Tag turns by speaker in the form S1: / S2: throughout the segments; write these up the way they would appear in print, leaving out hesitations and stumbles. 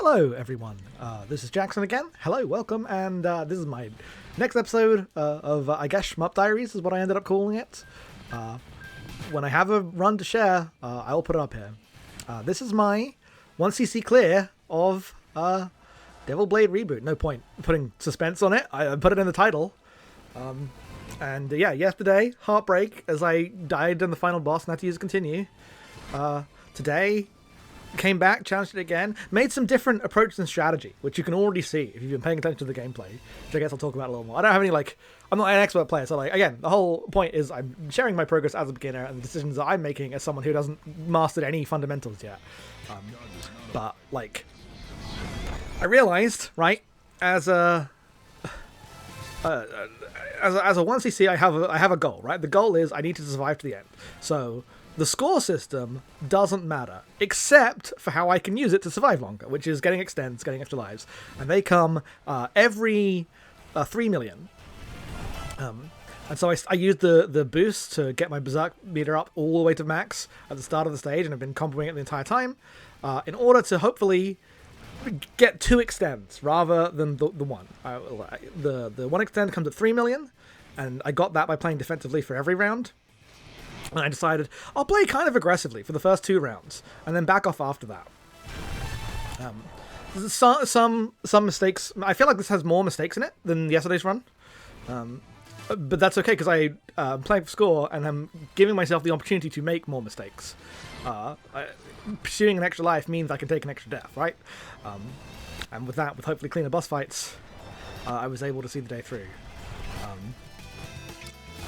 S1: Hello everyone, this is Jackson again. Hello, welcome, and this is my next episode of, I guess, Shmup Diaries is what I ended up calling it. When I have a run to share, I will put it up here. This is my 1cc clear of Devil Blade Reboot. No point putting suspense on it, I put it in the title. And yeah, yesterday, heartbreak as I died in the final boss and had to use continue. Today, came back, challenged it again, made some different approach and strategy, which you can already see if you've been paying attention to the gameplay, which I guess I'll talk about a little more. I don't have any, I'm not an expert player, so, again, the whole point is I'm sharing my progress as a beginner and the decisions that I'm making as someone who doesn't mastered any fundamentals yet. But, I realized, right, as a 1cc, I have a goal, right? The goal is I need to survive to the end. So the score system doesn't matter, except for how I can use it to survive longer, which is getting extends, getting extra lives. And they come every 3 million. And so I used the boost to get my Berserk meter up all the way to max at the start of the stage, and I've been comboing it the entire time, in order to hopefully get 2 extends rather than the one. The one extend comes at 3 million, and I got that by playing defensively for every round. And I decided I'll play kind of aggressively for the first 2 rounds, and then back off after that. Some mistakes. I feel like this has more mistakes in it than yesterday's run, but that's okay because I'm playing for score and I'm giving myself the opportunity to make more mistakes. Pursuing an extra life means I can take an extra death, right? And with that, with hopefully cleaner boss fights, I was able to see the day through.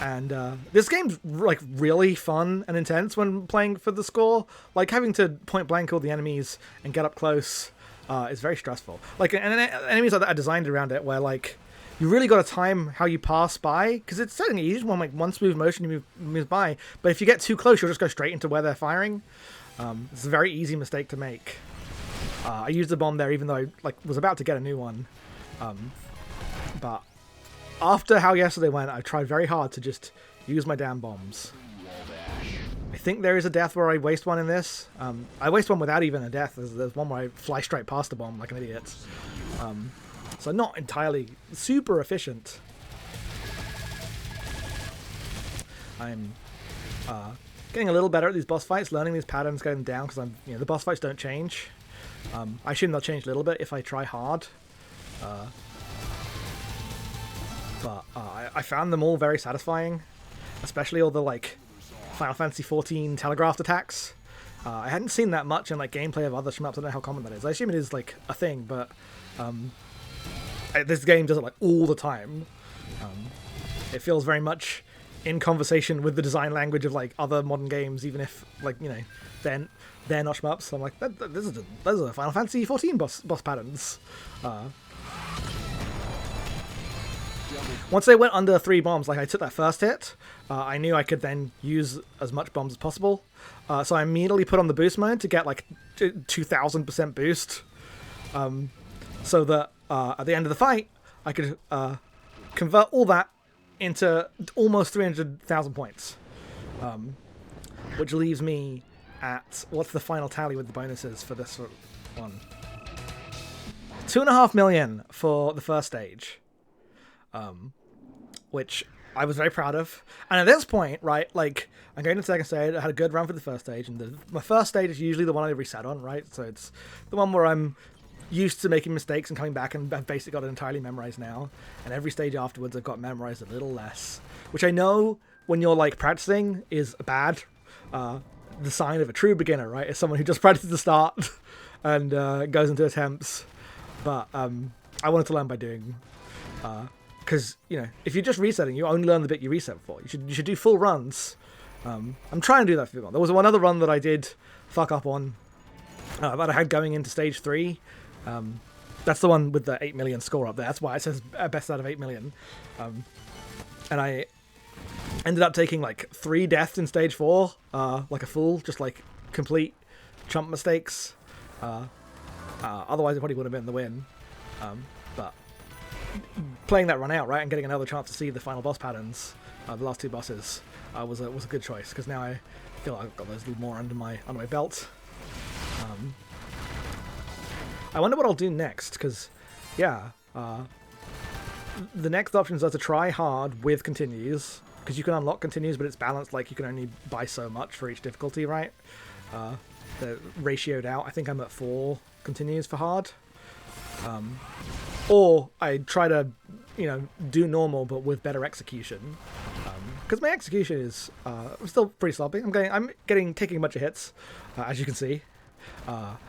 S1: And this game's really fun and intense when playing for the score. Having to point blank all the enemies and get up close is very stressful. And enemies like that are designed around it, where you really got to time how you pass by, because it's certainly easy when one smooth motion you move by. But if you get too close, you'll just go straight into where they're firing. It's a very easy mistake to make. I used the bomb there, even though I was about to get a new one. But after how yesterday went, I tried very hard to just use my damn bombs. I think there is a death where I waste one in this. I waste one without even a death. There's one where I fly straight past the bomb like an idiot. So not entirely super efficient. I'm getting a little better at these boss fights, learning these patterns, getting them down, because the boss fights don't change. I assume they'll change a little bit if I try hard. But I found them all very satisfying, especially all the Final Fantasy XIV telegraphed attacks. I hadn't seen that much in gameplay of other shmups. I don't know how common that is. I assume it is a thing, but this game does it all the time. It feels very much in conversation with the design language of other modern games, even if they're not shmups. So I'm like, those are Final Fantasy XIV boss patterns. Once they went under 3 bombs, I took that first hit, I knew I could then use as much bombs as possible. So I immediately put on the boost mode to get 2000% boost. So that at the end of the fight, I could convert all that into almost 300,000 points. Which leaves me at, what's the final tally with the bonuses for this one? 2.5 million for the first stage. Which I was very proud of. And at this point, right, I'm going to the second stage. I had a good run for the first stage, and my first stage is usually the one I reset on, right? So it's the one where I'm used to making mistakes and coming back, and I've basically got it entirely memorized now. And every stage afterwards, I've got memorized a little less, which I know when you're practicing is bad. The sign of a true beginner, right, is someone who just practices the start and goes into attempts. But I wanted to learn by doing. Because, if you're just resetting, you only learn the bit you reset for. You should do full runs. I'm trying to do that for people. There was one other run that I did fuck up on that I had going into stage 3. That's the one with the 8 million score up there. That's why it says best out of 8 million. And I ended up taking 3 deaths in stage 4, like a fool, just complete chump mistakes. Otherwise it probably would have been the win. But playing that run out, right, and getting another chance to see the final boss patterns, the last 2 bosses, was a good choice, because now I feel like I've got those a little more under my belt. I wonder what I'll do next, because, yeah, the next options are to try hard with continues, because you can unlock continues, but it's balanced, like you can only buy so much for each difficulty, right? They're ratioed out. I think I'm at 4 continues for hard. Or I try to, do normal, but with better execution. Because my execution is still pretty sloppy. I'm taking a bunch of hits, as you can see.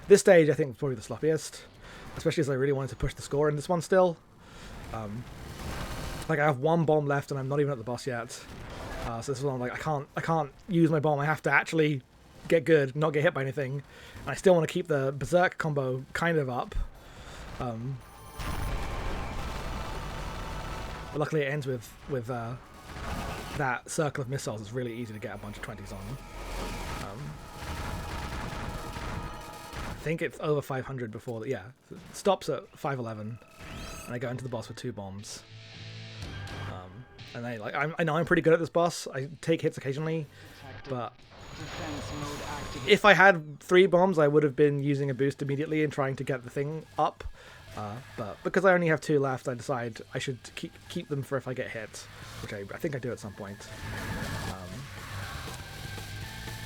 S1: This stage, I think, is probably the sloppiest, especially as I really wanted to push the score in this one still. Like, I have 1 bomb left, and I'm not even at the boss yet. So this is one I'm like, I can't use my bomb. I have to actually get good, not get hit by anything. And I still want to keep the Berserk combo kind of up. But luckily, it ends with that circle of missiles. It's really easy to get a bunch of 20s on. I think it's over 500 before. Yeah, it stops at 511, and I go into the boss with 2 bombs. And I know I'm pretty good at this boss. I take hits occasionally, but if I had 3 bombs, I would have been using a boost immediately and trying to get the thing up. But because I only have 2 left, I decide I should keep them for if I get hit, which I think I do at some point.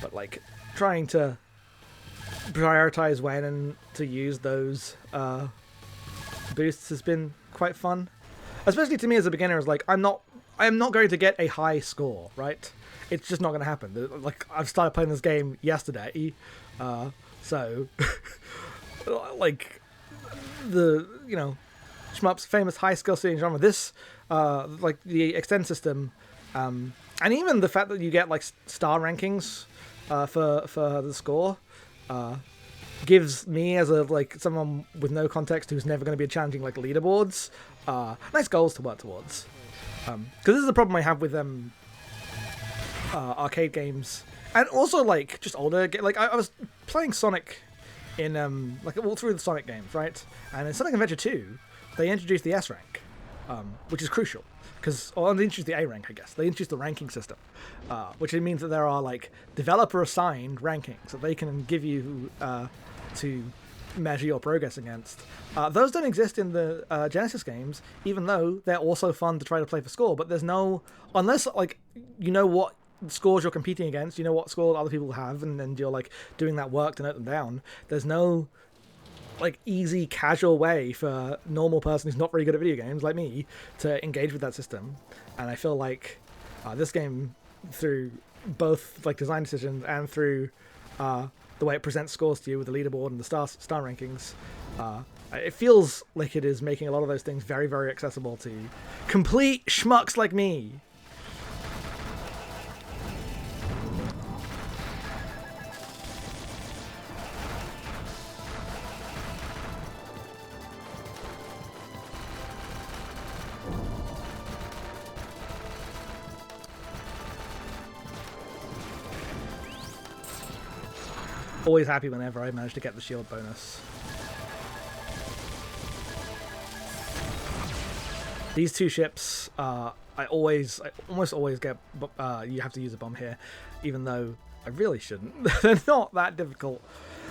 S1: But like trying to prioritize when and to use those boosts has been quite fun, especially to me as a beginner. Is like I'm not going to get a high score, right? It's just not going to happen. Like, I've started playing this game yesterday, so like the shmups famous high skill ceiling genre. This like the extend system, and even the fact that you get like star rankings for the score gives me, as someone with no context who's never going to be challenging like leaderboards, nice goals to work towards. Because this is the problem I have with arcade games, and also like just older. Like I was playing Sonic in like all through the Sonic games, right? And in Sonic Adventure 2, they introduced the S rank, which is crucial. Or they introduced the A rank, I guess. They introduced the ranking system, which means that there are like developer-assigned rankings that they can give you to measure your progress against. Those don't exist in the Genesis games, even though they're also fun to try to play for score. But there's no, unless like you know what scores you're competing against, you know what scores other people have, and you're like doing that work to note them down. There's no like easy casual way for a normal person who's not very good at video games like me to engage with that system. And I feel like this game, through both like design decisions and through the way it presents scores to you with the leaderboard and the star rankings, it feels like it is making a lot of those things very, very accessible to complete schmucks like me. Always happy whenever I manage to get the shield bonus. These 2 ships, I almost always get, you have to use a bomb here, even though I really shouldn't. They're not that difficult.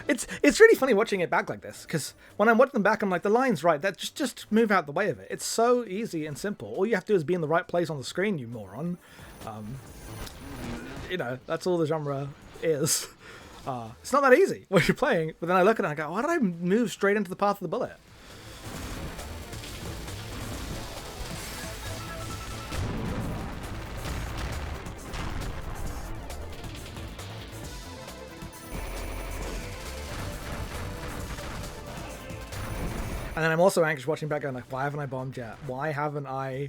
S1: It's really funny watching it back like this, because when I'm watching them back, I'm like, the line's right, that just move out the way of it. It's so easy and simple. All you have to do is be in the right place on the screen, you moron. That's all the genre is. It's not that easy when you're playing, but then I look at it and I go, why did I move straight into the path of the bullet? And then I'm also anxious watching back going like, why haven't I bombed yet? Why haven't I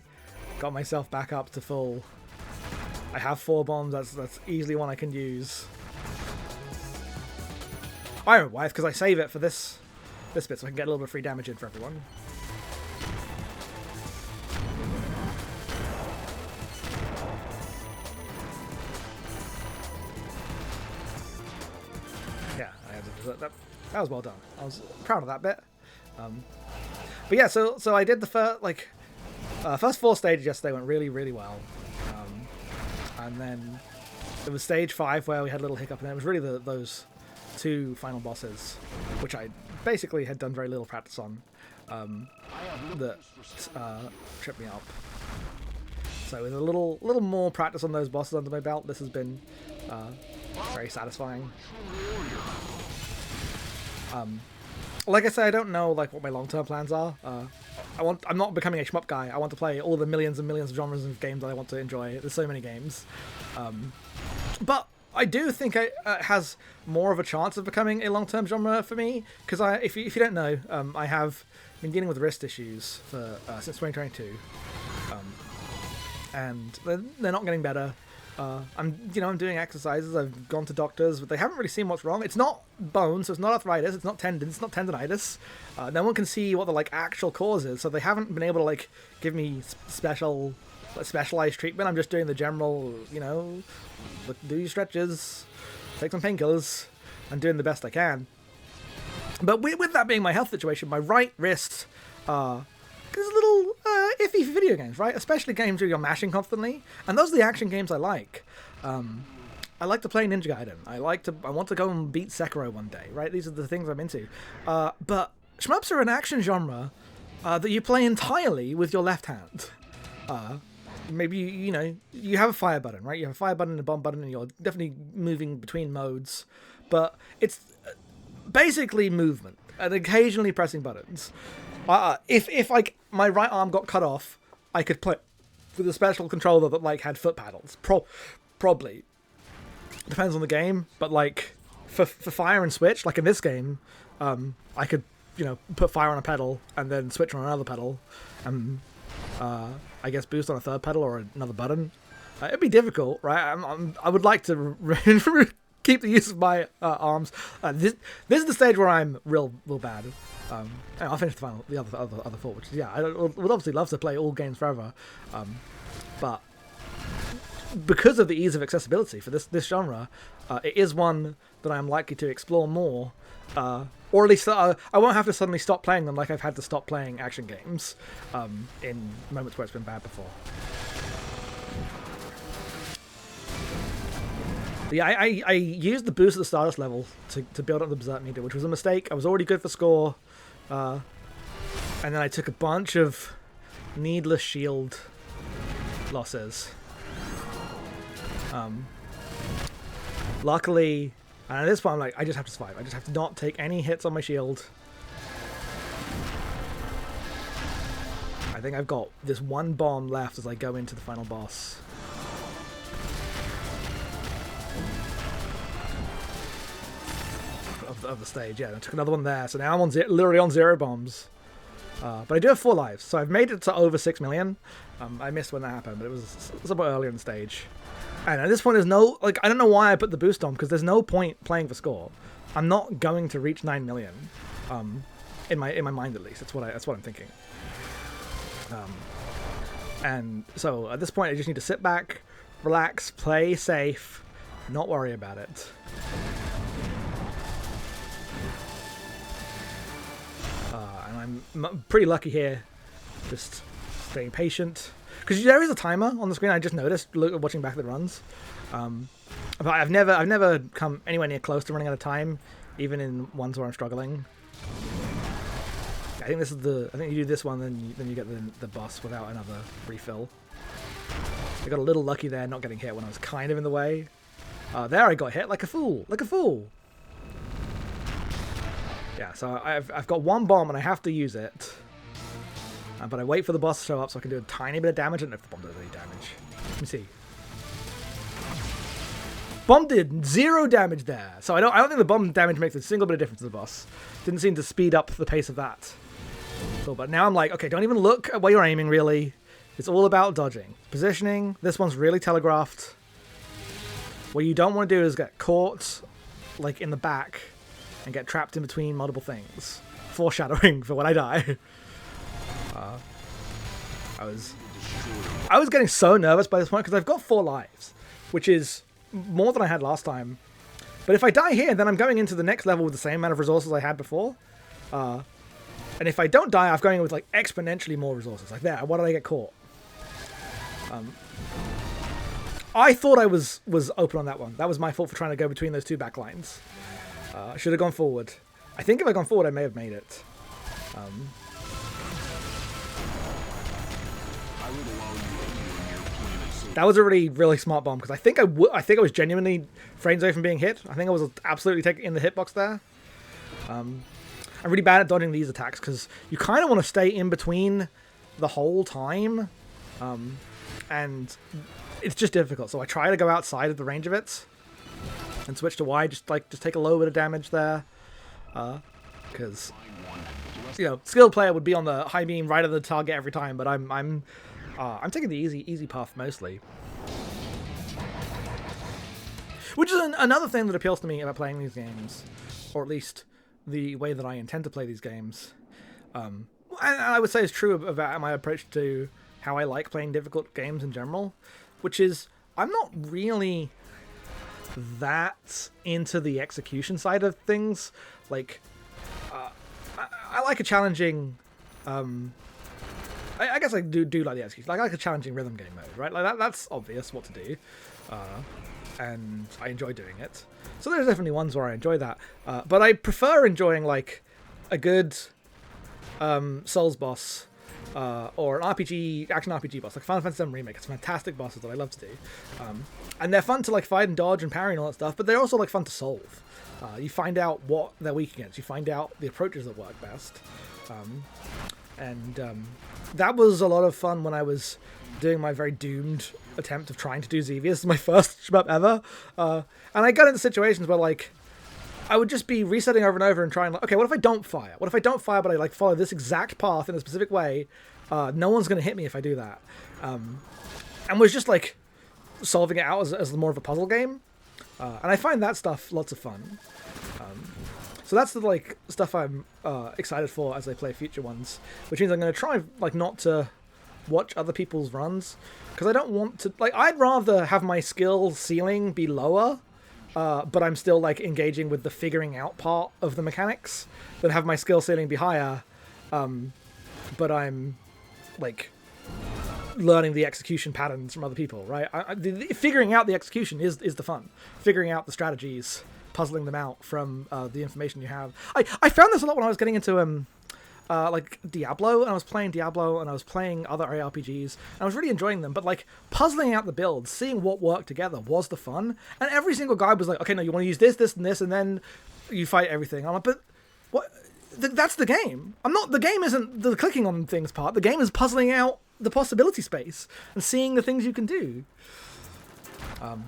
S1: got myself back up to full? I have 4 bombs, that's easily one I can use. I don't know why, it's because I save it for this bit so I can get a little bit of free damage in for everyone. Yeah, that was well done. I was proud of that bit. But yeah, so I did the first 4 stages yesterday went really, really well. And then there was stage 5 where we had a little hiccup, and it was really those 2 final bosses, which I basically had done very little practice on that tripped me up. So with a little more practice on those bosses under my belt, this has been very satisfying. Like I said, I don't know like what my long-term plans are. I'm not becoming a shmup guy. I want to play all the millions and millions of genres of games that I want to enjoy. There's so many games, but I do think it has more of a chance of becoming a long-term genre for me, because if you don't know, I have been dealing with wrist issues for since 2022, and they're not getting better. I'm doing exercises. I've gone to doctors, but they haven't really seen what's wrong. It's not bone, so it's not arthritis. It's not tendons. It's not tendonitis. No one can see what the actual cause is, so they haven't been able to give me specialized treatment. I'm just doing the general, do your stretches, take some painkillers, and doing the best I can. But with that being my health situation, my right wrist is a little iffy for video games, right? Especially games where you're mashing constantly, and those are the action games I like. I like to play Ninja Gaiden. I want to go and beat Sekiro one day, right? These are the things I'm into. But shmups are an action genre that you play entirely with your left hand. Maybe you have a fire button, right? You have a fire button and a bomb button, and you're definitely moving between modes. But it's basically movement and occasionally pressing buttons. If my right arm got cut off, I could play with a special controller that had foot paddles. Probably depends on the game, but for fire and switch, in this game, I could put fire on a pedal and then switch on another pedal, and I guess boost on a third pedal or another button. It'd be difficult, right? I would like to keep the use of my arms. This is the stage where I'm real bad. I'll finish the other four, which I would obviously love to play all games forever, but because of the ease of accessibility for this genre, it is one that I'm likely to explore more, or at least I won't have to suddenly stop playing them like I've had to stop playing action games in moments where it's been bad before. Yeah, I used the boost at the Stardust level to build up the Berserk meter, which was a mistake. I was already good for score, and then I took a bunch of needless shield losses. Luckily, and at this point I'm I just have to survive. I just have to not take any hits on my shield. I think I've got this one bomb left as I go into the final boss. Of the stage, yeah. I took another one there, so now I'm literally on 0 bombs. But I do have 4 lives, so I've made it to over 6 million. I missed when that happened, but it was a bit earlier in the stage. And at this point, there's no I don't know why I put the boost on, because there's no point playing for score. I'm not going to reach 9 million. In my mind at least, that's what I'm thinking. And so at this point, I just need to sit back, relax, play safe, not worry about it. And I'm pretty lucky here, just staying patient. Because there is a timer on the screen, I just noticed watching back the runs. But I've never come anywhere near close to running out of time, even in ones where I'm struggling. I think you do this one, then you get the boss without another refill. I got a little lucky there, not getting hit when I was kind of in the way. There I got hit like a fool. Yeah, so I've got one bomb and I have to use it. But I wait for the boss to show up so I can do a tiny bit of damage. I don't know if the bomb does any damage. Let me see. Bomb did 0 damage there. So I don't think the bomb damage makes a single bit of difference to the boss. Didn't seem to speed up the pace of that. Cool, but now I'm okay, don't even look at where you're aiming, really. It's all about dodging. Positioning, this one's really telegraphed. What you don't want to do is get caught, in the back, and get trapped in between multiple things. Foreshadowing for when I die. I was getting so nervous by this point, because I've got 4 lives, which is more than I had last time. But if I die here, then I'm going into the next level with the same amount of resources I had before. And if I don't die, I'm going with exponentially more resources. There, why did I get caught? I thought I was open on that one. That was my fault for trying to go between those 2 back lines. I should have gone forward. I think if I'd gone forward, I may have made it. That was a really smart bomb, because I think I was genuinely frames away from being hit. I think I was absolutely taking in the hitbox there. I'm really bad at dodging these attacks, because you kind of want to stay in between the whole time, and it's just difficult. So I try to go outside of the range of it and switch to Y, just take a little bit of damage there, because skilled player would be on the high beam right at the target every time, but I'm taking the easy path mostly, which is another thing that appeals to me about playing these games, or at least the way that I intend to play these games. And I would say is true about my approach to how I like playing difficult games in general, which is I'm not really that into the execution side of things. Like, I like a challenging. I guess I do like the execution. Like, I like a challenging rhythm game mode, right? Like that's obvious what to do, and I enjoy doing it. So there's definitely ones where I enjoy that, but I prefer enjoying like a good Souls boss, or an action RPG boss, like Final Fantasy VII Remake. It's fantastic bosses that I love to do, and they're fun to like fight and dodge and parry and all that stuff. But they're also like fun to solve. You find out what they're weak against. You find out the approaches that work best, and that was a lot of fun when I was doing my very doomed attempt of trying to do Xevious, my first shmup ever. And I got into situations where like I would just be resetting over and over and trying, like, okay, what if I don't fire? What if I don't fire, but I like follow this exact path in a specific way? No one's going to hit me if I do that. And was just like solving it out as more of a puzzle game. And I find that stuff lots of fun. So that's the like stuff I'm excited for as I play future ones, which means I'm going to try like not to watch other people's runs, because I don't want to, like, I'd rather have my skill ceiling be lower, but I'm still like engaging with the figuring out part of the mechanics, than have my skill ceiling be higher, but I'm like learning the execution patterns from other people, right? Figuring out the execution is the fun. Figuring out the strategies, puzzling them out from the information you have. I found this a lot when I was getting into like Diablo, and I was playing Diablo, and I was playing other ARPGs, and I was really enjoying them, but like puzzling out the builds, seeing what worked together was the fun. And every single guy was like, okay, no, you want to use this, this, and this, and then you fight everything. I'm like, but what? That's the game. The game isn't the clicking on things part. The game is puzzling out the possibility space and seeing the things you can do. And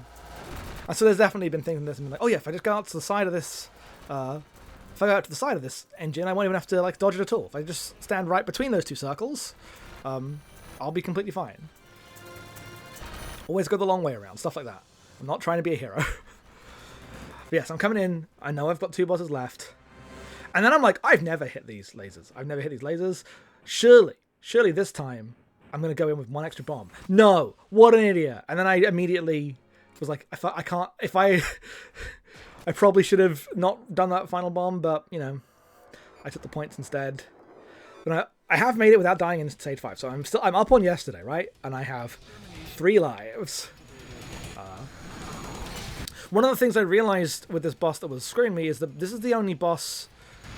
S1: so there's definitely been things in this, and like, oh yeah, if I just go out to the side of this, if I go out to the side of this engine, I won't even have to like dodge it at all. If I just stand right between those two circles, I'll be completely fine. Always go the long way around, stuff like that. I'm not trying to be a hero. But yes, I'm coming in. I know I've got 2 bosses left. And then I'm like, I've never hit these lasers. Surely this time I'm going to go in with 1 extra bomb. No, what an idiot. And then I immediately was like, I probably should have not done that final bomb, but, you know, I took the points instead. But I have made it without dying in stage 5, so I'm up on yesterday, right? And I have 3 lives. One of the things I realized with this boss that was screwing me is that this is the only boss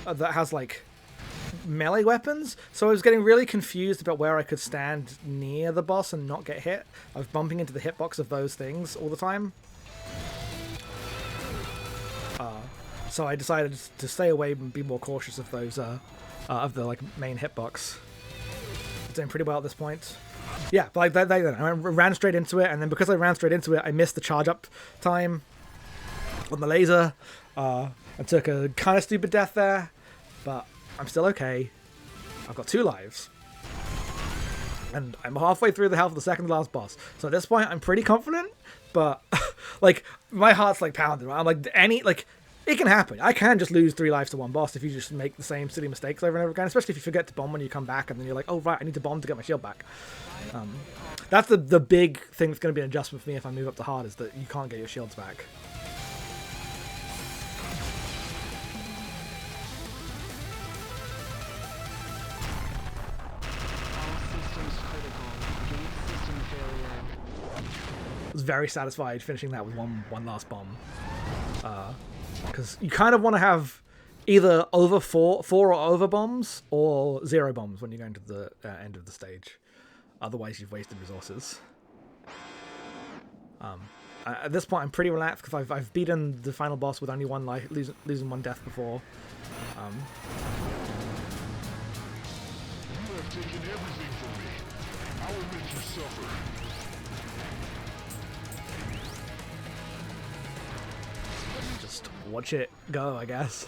S1: that has, like, melee weapons, so I was getting really confused about where I could stand near the boss and not get hit. I was bumping into the hitbox of those things all the time. So I decided to stay away and be more cautious of those, of the like main hitbox. Doing pretty well at this point. Yeah, but like I ran straight into it, and then because I ran straight into it, I missed the charge up time on the laser, and took a kind of stupid death there, but I'm still okay. I've got 2 lives. And I'm halfway through the health of the second to last boss. So at this point, I'm pretty confident, but like my heart's like pounding. I'm like, it can happen. I can just lose 3 lives to one boss if you just make the same silly mistakes over and over again, especially if you forget to bomb when you come back, and then you're like, oh right, I need to bomb to get my shield back. That's the big thing that's going to be an adjustment for me if I move up to hard, is that you can't get your shields back. I was very satisfied finishing that with one last bomb. Because you kind of want to have either over four or over bombs, or 0 bombs when you're going to the end of the stage. Otherwise, you've wasted resources. At this point, I'm pretty relaxed because I've beaten the final boss with only 1 life, losing 1 death before.
S2: You have taken everything from me. I will make you suffer.
S1: Just watch it go, I guess.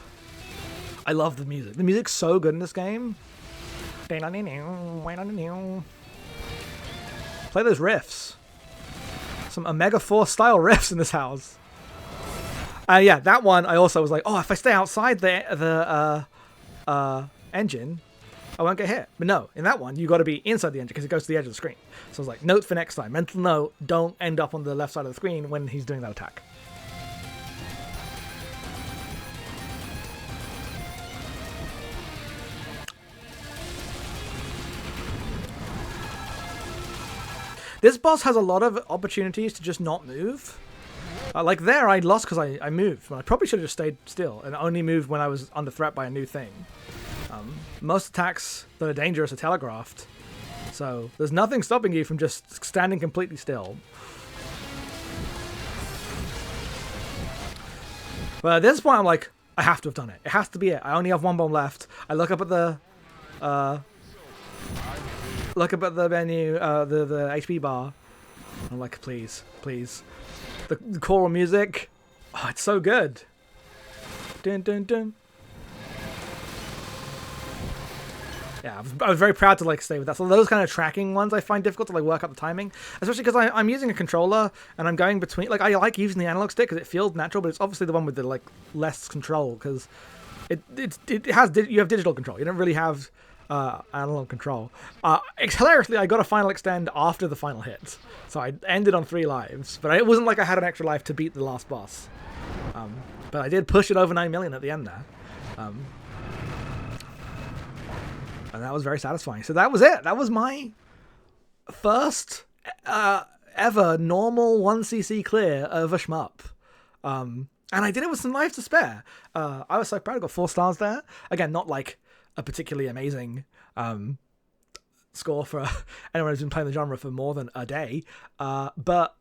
S1: I love the music. The music's so good in this game. Play those riffs. Some Omega Force style riffs in this house. Yeah, that one I also was like, oh, if I stay outside the engine, I won't get hit. But no, in that one, you got to be inside the engine because it goes to the edge of the screen. So I was like, note for next time. Mental note, don't end up on the left side of the screen when he's doing that attack. This boss has a lot of opportunities to just not move. Like there, I lost because I moved. I probably should have just stayed still and only moved when I was under threat by a new thing. Most attacks that are dangerous are telegraphed. So there's nothing stopping you from just standing completely still. But at this point, I'm like, I have to have done it. It has to be it. I only have 1 bomb left. I look up at the menu, the HP bar. I'm like, please, please. The choral music, oh, it's so good. Dun, dun, dun. Yeah, I was very proud to like stay with that. So those kind of tracking ones I find difficult to like work out the timing, especially because I'm using a controller and I'm going between. Like I like using the analog stick because it feels natural, but it's obviously the one with the like less control because you have digital control. You don't really have analog control. Hilariously, I got a final extend after the final hit, so I ended on 3 lives. But it wasn't like I had an extra life to beat the last boss. But I did push it over 9 million at the end there. And that was very satisfying. So that was it. That was my first ever normal 1cc clear of a shmup. And I did it with some life to spare. I was so proud. I got 4 stars there. Again, not like a particularly amazing score for anyone who's been playing the genre for more than a day. But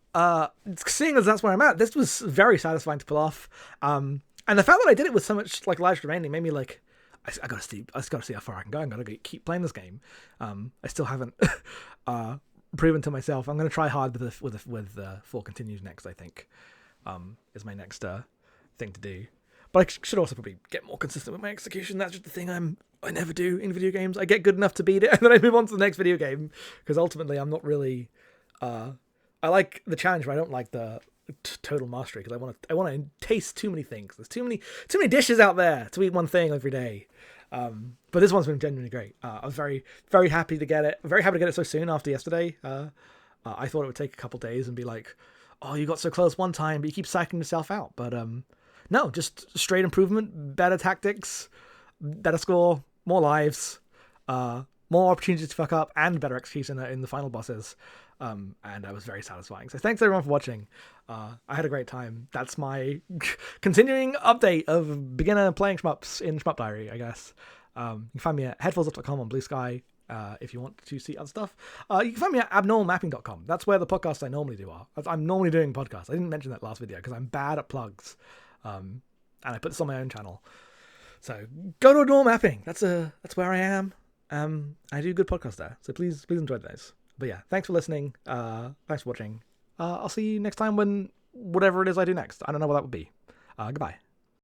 S1: seeing as that's where I'm at, this was very satisfying to pull off. And the fact that I did it with so much like lives remaining made me like, I gotta see how far I can go. I'm gonna keep playing this game. I still haven't proven to myself. I'm gonna try hard with 4 continues next. I think is my next thing to do. But I should also probably get more consistent with my execution. That's just the thing I never do in video games. I get good enough to beat it, and then I move on to the next video game because ultimately I'm not really. I like the challenge, but I don't like the total mastery because I want to taste too many things. There's too many dishes out there to eat one thing every day. But this one's been genuinely great. I was very, very happy to get it. Very happy to get it so soon after yesterday. I thought it would take a couple days and be like, oh, you got so close one time, but you keep psyching yourself out. But no, just straight improvement, better tactics, better score, more lives, more opportunities to fuck up, and better execution in the final bosses. And that was very satisfying. So thanks everyone for watching. I had a great time. That's my continuing update of beginner playing shmups in Shmup Diary, I guess. You can find me at headphones.com on Blue Sky if you want to see other stuff. You can find me at abnormalmapping.com. That's where the podcasts I normally do are. I'm normally doing podcasts. I didn't mention that last video because I'm bad at plugs. And I put this on my own channel. So go to Abnormal Mapping. That's where I am. I do good podcasts there. So please enjoy those. But yeah, thanks for listening. Thanks for watching. I'll see you next time when whatever it is I do next. I don't know what that would be. Goodbye.